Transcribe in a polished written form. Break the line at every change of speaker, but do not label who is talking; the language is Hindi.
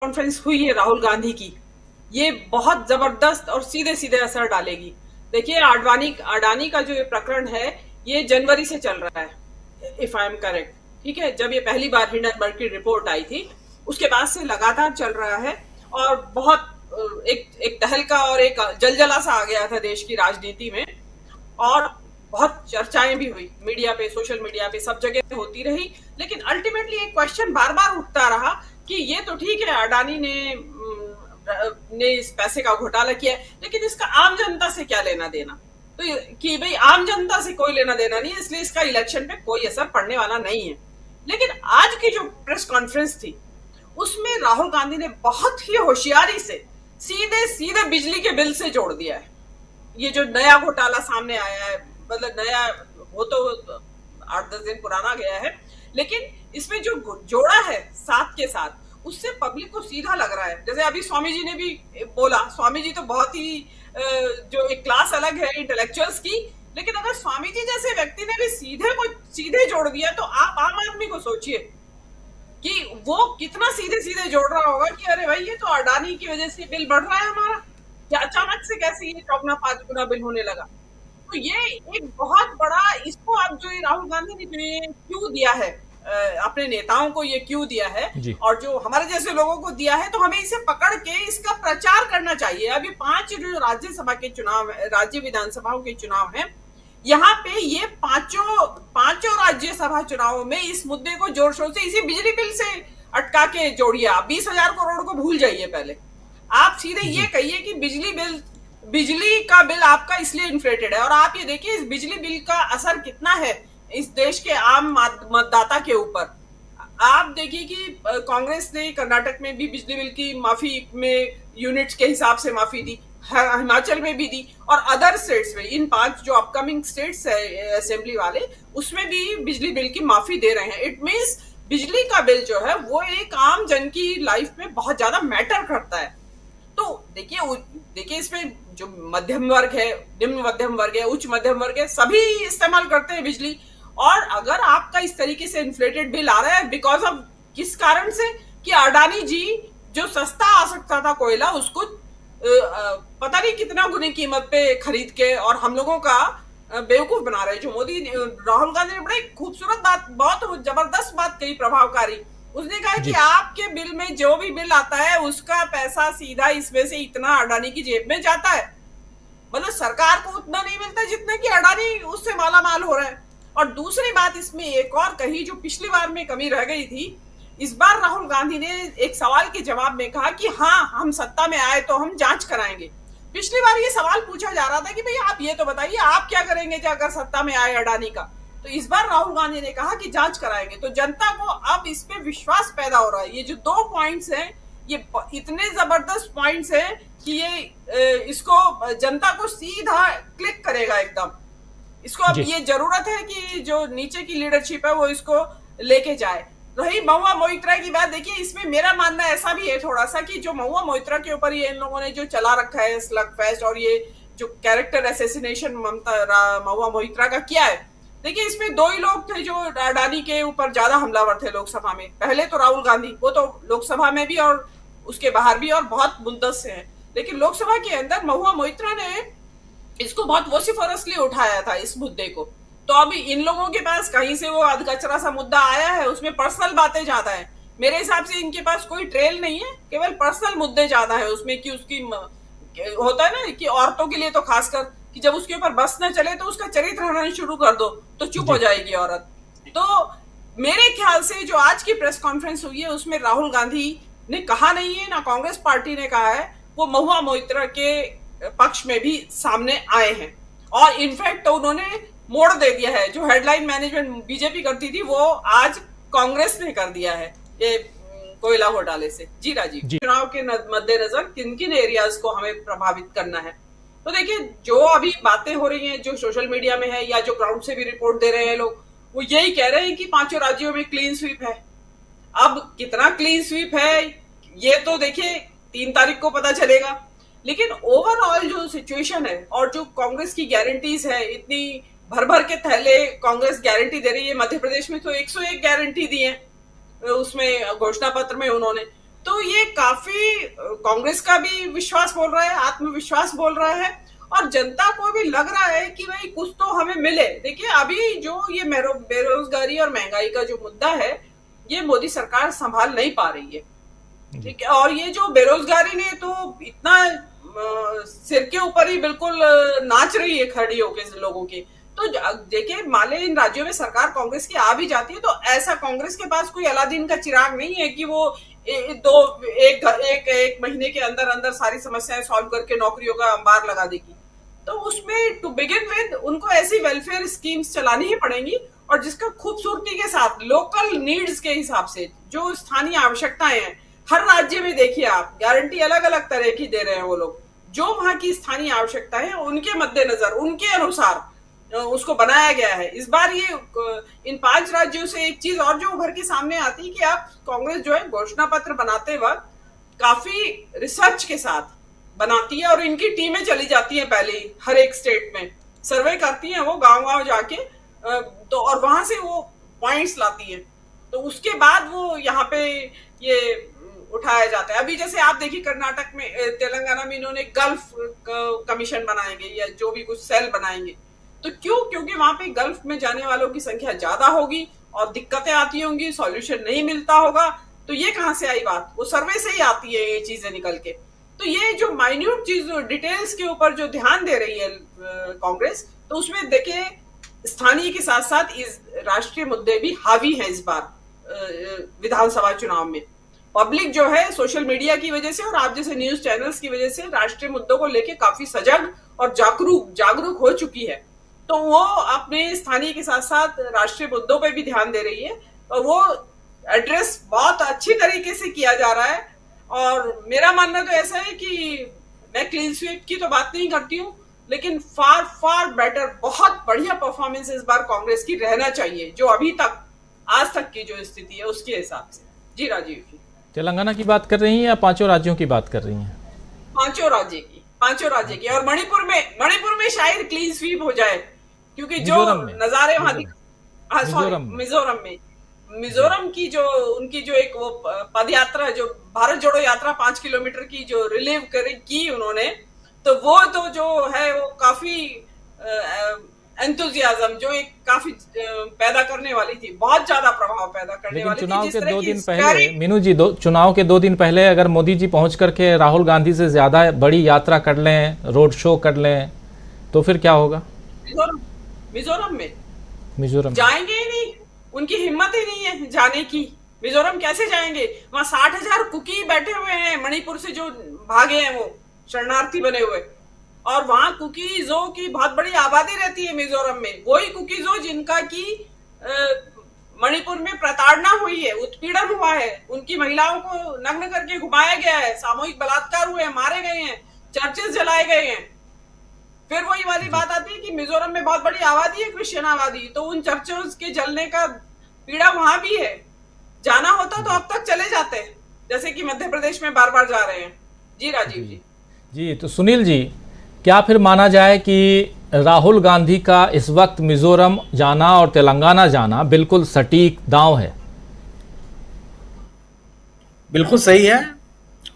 कॉन्फ्रेंस हुई है राहुल गांधी की, ये बहुत जबरदस्त और सीधे सीधे असर डालेगी। देखिए, अडवाणी अडानी का जो ये प्रकरण है, ये जनवरी से चल रहा है, इफ आई एम करेक्ट। ठीक है, जब ये पहली बार हिंडनबर्ग की रिपोर्ट आई थी, उसके बाद से लगातार चल रहा है। और बहुत एक एक तहलका और एक जलजला सा आ गया था देश की राजनीति में। और बहुत चर्चाएं भी हुई, मीडिया पे, सोशल मीडिया पे, सब जगह होती रही। लेकिन अल्टीमेटली एक क्वेश्चन बार बार उठता रहा कि ये तो ठीक है, अडानी ने इस पैसे का घोटाला किया है, लेकिन इसका आम जनता से क्या लेना देना। तो कि भाई आम जनता से कोई लेना देना नहीं है, इसलिए इसका इलेक्शन पे कोई असर पड़ने वाला नहीं है। लेकिन आज की जो प्रेस कॉन्फ्रेंस थी, उसमें राहुल गांधी ने बहुत ही होशियारी से सीधे सीधे बिजली के बिल से जोड़ दिया है। ये जो नया घोटाला सामने आया है, मतलब नया, वो तो 8-10 दिन पुराना गया है, लेकिन इसमें जो जोड़ा है साथ के साथ, उससे पब्लिक को सीधा लग रहा है। जैसे अभी स्वामी जी ने भी बोला, स्वामी जी तो बहुत ही जो एक क्लास अलग है इंटेलेक्चुअल्स की, लेकिन अगर स्वामी जी जैसे व्यक्ति ने भी सीधे जोड़ दिया, तो आप आम आदमी को सोचिए कि वो कितना सीधे सीधे जोड़ रहा होगा कि अरे भाई, ये तो अडानी की वजह से बिल बढ़ रहा है हमारा, या अचानक से कैसे ये चौगुना 5 गुना बिल होने लगा। तो ये एक बहुत बड़ा, इसको आप जो ये राहुल गांधी ने जो ये क्यों दिया है, अपने नेताओं को ये क्यों दिया है,
जी।
और जो हमारे जैसे लोगों को दिया है, तो हमें इसे पकड़ के इसका प्रचार करना चाहिए। अभी 5 जो राज्यसभा के चुनाव, राज्य विधानसभाओं के चुनाव हैं, यहाँ पे ये पांचों राज्यसभा चुनावों में इस मुद्दे को जोर शोर से, इसी बिजली बिल से अटका के जोड़िए। आप 20,000 करोड़ को भूल जाइए। पहले आप सीधे ये
जी।
कहिए कि बिजली का बिल आपका इसलिए इन्फ्लेटेड है। और आप ये देखिए इस बिजली बिल का असर कितना है इस देश के आम मतदाता के ऊपर। आप देखिए कि कांग्रेस ने कर्नाटक में भी बिजली बिल की माफी में यूनिट्स के हिसाब से माफी दी, हिमाचल में भी दी, और अदर स्टेट्स में, इन 5 जो अपकमिंग स्टेट्स है असेंबली वाले, उसमें भी बिजली बिल की माफी दे रहे हैं। इट मींस बिजली का बिल जो है वो एक आम जन की लाइफ में बहुत ज्यादा मैटर करता है। तो देखिए इसमें जो मध्यम वर्ग है, निम्न मध्यम वर्ग है, उच्च मध्यम वर्ग है, सभी इस्तेमाल करते हैं बिजली। और अगर आपका इस तरीके से इन्फ्लेटेड बिल आ रहा है, बिकॉज ऑफ किस कारण से, कि अडानी जी जो सस्ता आ सकता था कोयला, उसको पता नहीं कितना गुनी कीमत पे खरीद के और हम लोगों का बेवकूफ बना रहे हैं। जो राहुल गांधी ने बड़ी खूबसूरत बात, बहुत जबरदस्त बात कही, प्रभावकारी। उसने कहा कि
जी।
आपके बिल में जो भी बिल आता है, उसका पैसा सीधा इसमें से इतना अडानी की जेब में जाता है। मतलब सरकार को उतना नहीं मिलता जितना कि अडानी उससे माला माल हो रहा है। और दूसरी बात इसमें एक और कही, जो पिछली बार में कमी रह गई थी, इस बार राहुल गांधी ने एक सवाल के जवाब में कहा कि हाँ, हम सत्ता में आए तो हम जांच कराएंगे। पिछली बार ये सवाल पूछा जा रहा था कि भाई आप ये तो बताइए, आप क्या करेंगे अगर सत्ता में आए अडानी का। तो इस बार राहुल गांधी ने कहा कि जांच कराएंगे। तो जनता को अब इस पे विश्वास पैदा हो रहा है। ये जो 2 पॉइंट्स हैं, ये इतने जबरदस्त पॉइंट्स हैं कि ये इसको जनता को सीधा क्लिक करेगा एकदम। इसको अब
जी।
ये जरूरत है कि जो नीचे की लीडरशिप है वो इसको लेके जाए। रही महुआ मोइत्रा की बात, देखिए इसमें मेरा मानना ऐसा भी है थोड़ा सा कि जो महुआ मोइत्रा के ऊपर ये इन लोगों ने जो चला रखा है स्लग फेस्ट, और ये जो कैरेक्टर एसेसिनेशन महुआ मोइत्रा का किया है, देखिए इसमें 2 ही लोग थे जो अडानी के ऊपर ज्यादा हमलावर थे लोकसभा में। पहले तो राहुल गांधी, वो तो लोकसभा में भी और उसके बाहर भी और बहुत मुद्दत से हैं। लेकिन लोकसभा के अंदर महुआ मोइत्रा ने इसको बहुत वोसिफरसली उठाया था, इस मुद्दे को। तो अभी इन लोगों के पास कहीं से वो अधकचरा सा मुद्दा आया है, उसमें पर्सनल बातें ज्यादा है। मेरे हिसाब से इनके पास कोई ट्रेल नहीं है, केवल पर्सनल मुद्दे ज्यादा है उसमें। कि उसकी होता है ना कि औरतों के लिए तो खासकर, कि जब उसके ऊपर बस न चले तो उसका चरित्र हनन शुरू कर दो तो चुप हो
जी।
जाएगी औरत। तो मेरे ख्याल से जो आज की प्रेस कॉन्फ्रेंस हुई है, उसमें राहुल गांधी ने कहा नहीं है, ना कांग्रेस पार्टी ने कहा है, वो महुआ मोइत्रा के पक्ष में भी सामने आए हैं। और इनफैक्ट तो उन्होंने मोड़ दे दिया है। जो हेडलाइन मैनेजमेंट बीजेपी करती थी, वो आज कांग्रेस ने कर दिया है ये कोयला घोटाले से। जी राजीव,
जी।
चुनाव के मद्देनजर किन किन एरियाज को हमें प्रभावित करना है? तो देखिए, जो अभी बातें हो रही हैं, जो सोशल मीडिया में है या जो ग्राउंड से भी रिपोर्ट दे रहे हैं लोग, वो यही कह रहे हैं कि 5 राज्यों में क्लीन स्वीप है। अब कितना क्लीन स्वीप है ये तो देखिए 3 तारीख को पता चलेगा। लेकिन ओवरऑल जो सिचुएशन है और जो कांग्रेस की गारंटीज है, इतनी भर भर के थैले कांग्रेस गारंटी दे रही है। मध्य प्रदेश में तो 101 गारंटी दी है उसमें घोषणा पत्र में उन्होंने। तो ये काफी कांग्रेस का भी विश्वास बोल रहा है, आत्मविश्वास बोल रहा है, और जनता को भी लग रहा है कि भाई कुछ तो हमें मिले। देखिए अभी जो ये बेरोजगारी और महंगाई का जो मुद्दा है, ये मोदी सरकार संभाल नहीं पा रही है, ठीक है। और ये जो बेरोजगारी ने तो इतना सिर के ऊपर ही बिल्कुल नाच रही है खड़ी होकर लोगों की। तो देखिए मान इन राज्यों में सरकार कांग्रेस की आ भी जाती है, तो ऐसा कांग्रेस के पास कोई अलादीन का चिराग नहीं है कि वो एक महीने के अंदर अंदर सारी समस्याएं सॉल्व करके नौकरियों का अंबार लगा देगी। तो उसमें टू बिगिन विद उनको ऐसी वेलफेयर स्कीम्स चलानी ही पड़ेंगी, और जिसका खूबसूरती के साथ लोकल नीड्स के हिसाब से जो स्थानीय आवश्यकताएं हैं, हर राज्य में देखिए आप गारंटी अलग अलग तरह की दे रहे हैं वो लोग, जो वहां की स्थानीय आवश्यकता है उनके मद्देनजर उनके अनुसार उसको बनाया गया है। इस बार ये इन 5 राज्यों से एक चीज और जो उभर के सामने आती है कि आप कांग्रेस जो है घोषणा पत्र बनाते वक्त काफी रिसर्च के साथ बनाती है, और इनकी टीमें चली जाती हैं पहले ही हर एक स्टेट में सर्वे करती हैं वो गांव-गांव जाके, तो और वहां से वो पॉइंट्स लाती हैं, तो उसके बाद वो यहाँ पे ये उठाया जाता है। अभी जैसे आप देखिए कर्नाटक में, तेलंगाना में इन्होंने गल्फ कमीशन बनाएंगे या जो भी कुछ सेल बनाएंगे, तो क्यों? क्योंकि वहां पे गल्फ में जाने वालों की संख्या ज्यादा होगी और दिक्कतें आती होंगी, सॉल्यूशन नहीं मिलता होगा। तो ये कहां से आई बात? वो सर्वे से ही आती है ये चीजें निकल के। तो ये जो माइन्यूट चीज डिटेल्स के ऊपर जो ध्यान दे रही है कांग्रेस, तो उसमें देखिए स्थानीय के साथ साथ इस राष्ट्रीय मुद्दे भी हावी हैं इस बार विधानसभा चुनाव में। पब्लिक जो है सोशल मीडिया की वजह से और आप जैसे न्यूज चैनल्स की वजह से राष्ट्रीय मुद्दों को लेके काफी सजग और जागरूक हो चुकी है, तो वो अपने स्थानीय के साथ साथ राष्ट्रीय मुद्दों पे भी ध्यान दे रही है, और वो एड्रेस बहुत अच्छी तरीके से किया जा रहा है। और मेरा मानना तो ऐसा है कि मैं क्लीन स्वीप की तो बात नहीं करती हूँ, लेकिन फार बेटर, बहुत बढ़िया परफॉर्मेंस इस बार कांग्रेस की रहना चाहिए, जो अभी तक आज तक की जो स्थिति है उसके हिसाब से। जी राजीव जी,
तेलंगाना की बात कर रही हैं या 5 राज्यों की बात कर रही हैं?
5 राज्य की। और मणिपुर में शायद क्लीन स्वीप हो जाए, क्योंकि जो नजारे वहां मिजोरम की जो उनकी जो एक वो पद यात्रा, जो भारत जोड़ो यात्रा 5 किलोमीटर की जो रिलीव की उन्होंने, तो वो तो जो है वो काफी एंथुजियाज्म जो एक काफी पैदा करने वाली थी, बहुत ज्यादा प्रभाव पैदा करने वाली थी।
चुनाव के 2 दिन पहले मीनू जी, चुनाव के 2 दिन पहले अगर मोदी जी पहुंच करके राहुल गांधी से ज्यादा बड़ी यात्रा कर लें, रोड शो कर लें, तो फिर क्या होगा? मिजोरम
जाएंगे ही नहीं, उनकी हिम्मत ही नहीं है जाने की। मिजोरम कैसे जाएंगे? वहां 60,000 कुकी बैठे हुए हैं मणिपुर से जो भागे हैं, वो शरणार्थी बने हुए, और वहां कुकीजों की बहुत बड़ी आबादी रहती है मिजोरम में। वही कुकीजों जिनका की मणिपुर में प्रताड़ना हुई है, उत्पीड़न हुआ है, उनकी महिलाओं को नग्न करके घुमाया गया है, सामूहिक बलात्कार हुए, मारे गए हैं, चर्चेस जलाए गए हैं। फिर वही वाली बात आती है कि मिजोरम में बहुत बड़ी आबादी है, क्रिश्चियन आबादी, तो उन चर्चों के जलने का पीड़ा वहां भी है। जाना होता तो अब तक चले जाते, जैसे कि मध्य प्रदेश में बार बार जा रहे हैं। जी राजीव जी।
तो सुनील जी, क्या फिर माना जाए कि राहुल गांधी का इस वक्त मिजोरम जाना और तेलंगाना जाना बिल्कुल सटीक दांव है?
बिल्कुल सही है।